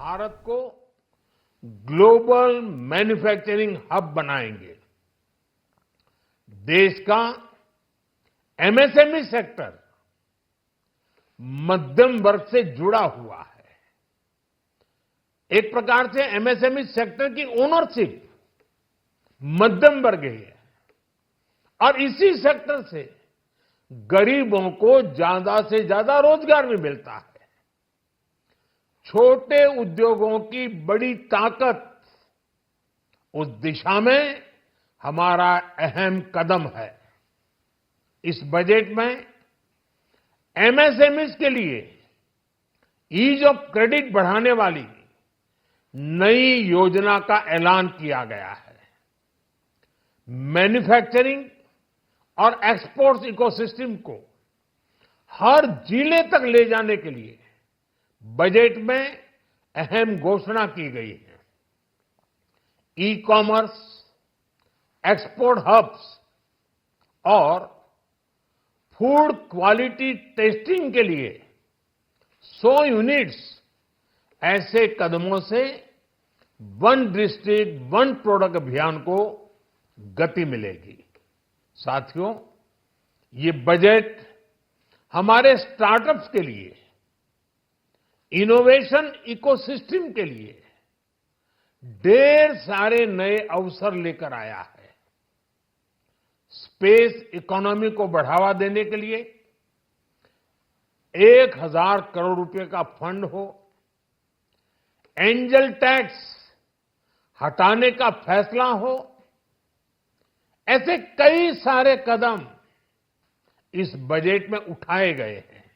भारत को global manufacturing hub बनाएंगे। देश का एमएसएमई सेक्टर मध्यम वर्ग से जुड़ा हुआ है। एक प्रकार से एमएसएमई सेक्टर की ओनरशिप मध्यम वर्ग ही है और इसी सेक्टर से गरीबों को ज्यादा से ज्यादा रोजगार भी मिलता है। छोटे उद्योगों की बड़ी ताकत उस दिशा में हमारा अहम कदम है। इस बजट में एमएसएमईज के लिए ईज ऑफ क्रेडिट बढ़ाने वाली नई योजना का ऐलान किया गया है। मैन्युफैक्चरिंग और एक्सपोर्ट्स इकोसिस्टम को हर जिले तक ले जाने के लिए बजट में अहम घोषणा की गई है। ई कॉमर्स, एक्सपोर्ट हब्स और फूड क्वालिटी टेस्टिंग के लिए 100 यूनिट्स, ऐसे कदमों से वन डिस्ट्रिक्ट वन प्रोडक्ट अभियान को गति मिलेगी। साथियों, ये बजट हमारे स्टार्टअप्स के लिए, इनोवेशन इकोसिस्टम के लिए ढेर सारे नए अवसर लेकर आया है। स्पेस इकोनॉमी को बढ़ावा देने के लिए 1000 करोड़ रुपए का फंड हो, एंजल टैक्स हटाने का फैसला हो, ऐसे कई सारे कदम इस बजट में उठाए गए हैं।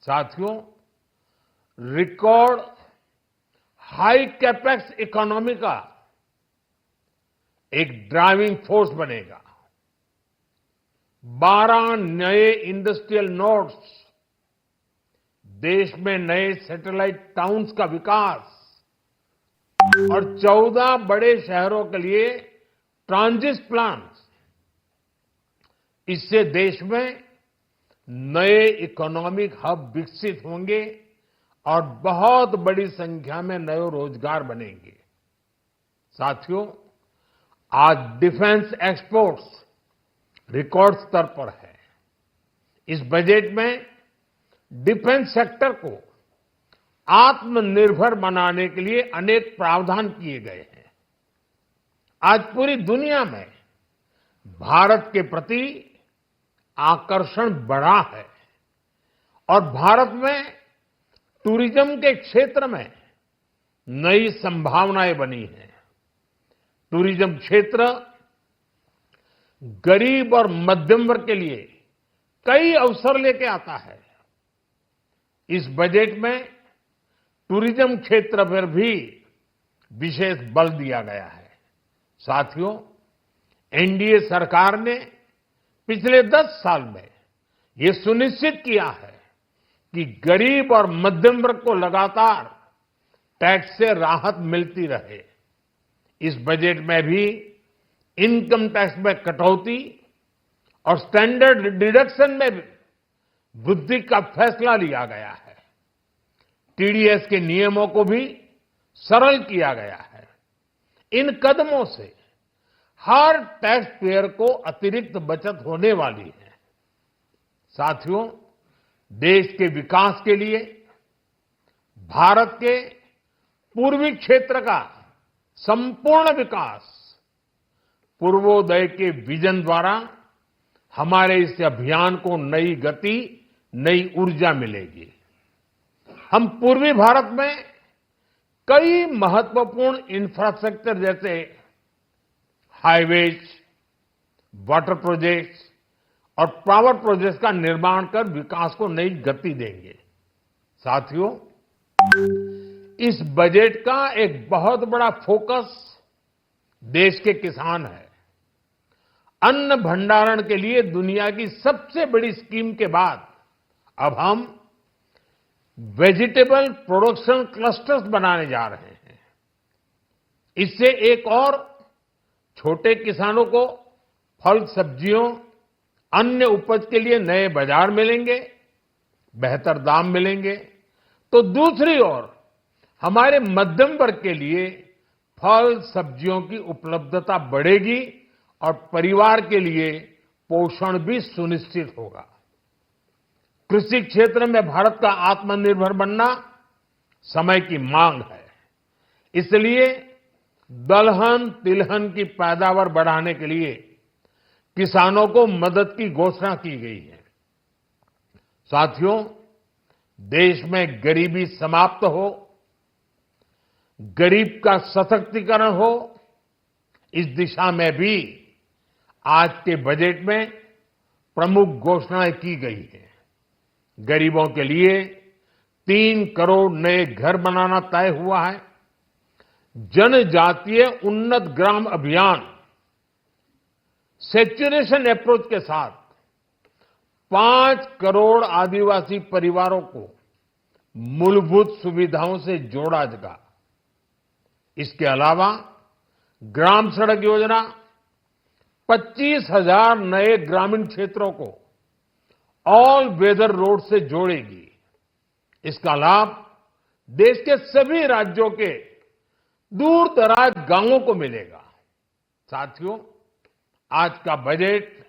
साथियों, रिकॉर्ड हाई कैपेक्स इकोनॉमी का एक ड्राइविंग फोर्स बनेगा। 12 नए इंडस्ट्रियल नोड्स, देश में नए सैटेलाइट टाउन्स का विकास और 14 बड़े शहरों के लिए ट्रांजिट प्लान्स, इससे देश में नए इकोनॉमिक हब विकसित होंगे और बहुत बड़ी संख्या में नए रोजगार बनेंगे। साथियों, आज डिफेंस एक्सपोर्ट्स रिकॉर्ड स्तर पर है। इस बजट में डिफेंस सेक्टर को आत्मनिर्भर बनाने के लिए अनेक प्रावधान किए गए हैं। आज पूरी दुनिया में भारत के प्रति आकर्षण बढ़ा है और भारत में टूरिज्म के क्षेत्र में नई संभावनाएं बनी हैं। टूरिज्म क्षेत्र गरीब और मध्यम वर्ग के लिए कई अवसर लेके आता है। इस बजट में टूरिज्म क्षेत्र पर भी विशेष बल दिया गया है। साथियों, एनडीए सरकार ने पिछले 10 साल में ये सुनिश्चित किया है कि गरीब और मध्यम वर्ग को लगातार टैक्स से राहत मिलती रहे। इस बजट में भी इनकम टैक्स में कटौती और स्टैंडर्ड डिडक्शन में भी वृद्धि का फैसला लिया गया है। टीडीएस के नियमों को भी सरल किया गया है। इन कदमों से हर टैक्स पेयर को अतिरिक्त बचत होने वाली है। साथियों, देश के विकास के लिए भारत के पूर्वी क्षेत्र का संपूर्ण विकास पूर्वोदय के विजन द्वारा हमारे इस अभियान को नई गति, नई ऊर्जा मिलेगी। हम पूर्वी भारत में कई महत्वपूर्ण इंफ्रास्ट्रक्चर जैसे हाईवेज, वाटर प्रोजेक्ट्स और पावर प्रोजेक्ट्स का निर्माण कर विकास को नई गति देंगे। साथियों, इस बजट का एक बहुत बड़ा फोकस देश के किसान है। अन्न भंडारण के लिए दुनिया की सबसे बड़ी स्कीम के बाद अब हम वेजिटेबल प्रोडक्शन क्लस्टर्स बनाने जा रहे हैं। इससे एक और छोटे किसानों को फल, सब्जियों, अन्य उपज के लिए नए बाजार मिलेंगे, बेहतर दाम मिलेंगे, तो दूसरी ओर हमारे मध्यम वर्ग के लिए फल सब्जियों की उपलब्धता बढ़ेगी और परिवार के लिए पोषण भी सुनिश्चित होगा। कृषि क्षेत्र में भारत का आत्मनिर्भर बनना समय की मांग है। इसलिए दलहन तिलहन की पैदावार बढ़ाने के लिए किसानों को मदद की घोषणा की गई है। साथियों, देश में गरीबी समाप्त हो, गरीब का सशक्तिकरण हो, इस दिशा में भी आज के बजट में प्रमुख घोषणाएं की गई हैं। गरीबों के लिए 3 करोड़ नए घर बनाना तय हुआ है। जनजातीय उन्नत ग्राम अभियान सैचुरेशन अप्रोच के साथ 5 करोड़ आदिवासी परिवारों को मूलभूत सुविधाओं से जोड़ा जाएगा। इसके अलावा ग्राम सड़क योजना 25,000 नए ग्रामीण क्षेत्रों को ऑल वेदर रोड से जोड़ेगी। इसका लाभ देश के सभी राज्यों के दूर दराज गांवों को मिलेगा। साथियों, आज का बजट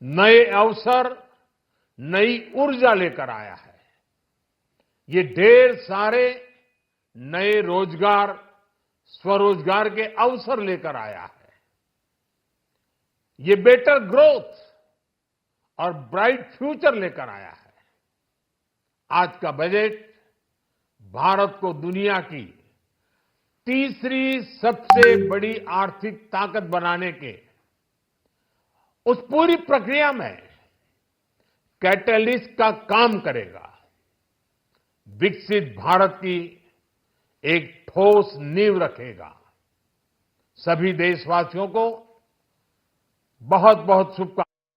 नए अवसर, नई ऊर्जा लेकर आया है। ये ढेर सारे नए रोजगार, स्वरोजगार के अवसर लेकर आया है। ये बेटर ग्रोथ और ब्राइट फ्यूचर लेकर आया है। आज का बजट भारत को दुनिया की तीसरी सबसे बड़ी आर्थिक ताकत बनाने के उस पूरी प्रक्रिया में कैटलिस्ट का काम करेगा। विकसित भारत की एक ठोस नींव रखेगा। सभी देशवासियों को बहुत बहुत शुभकामनाएं।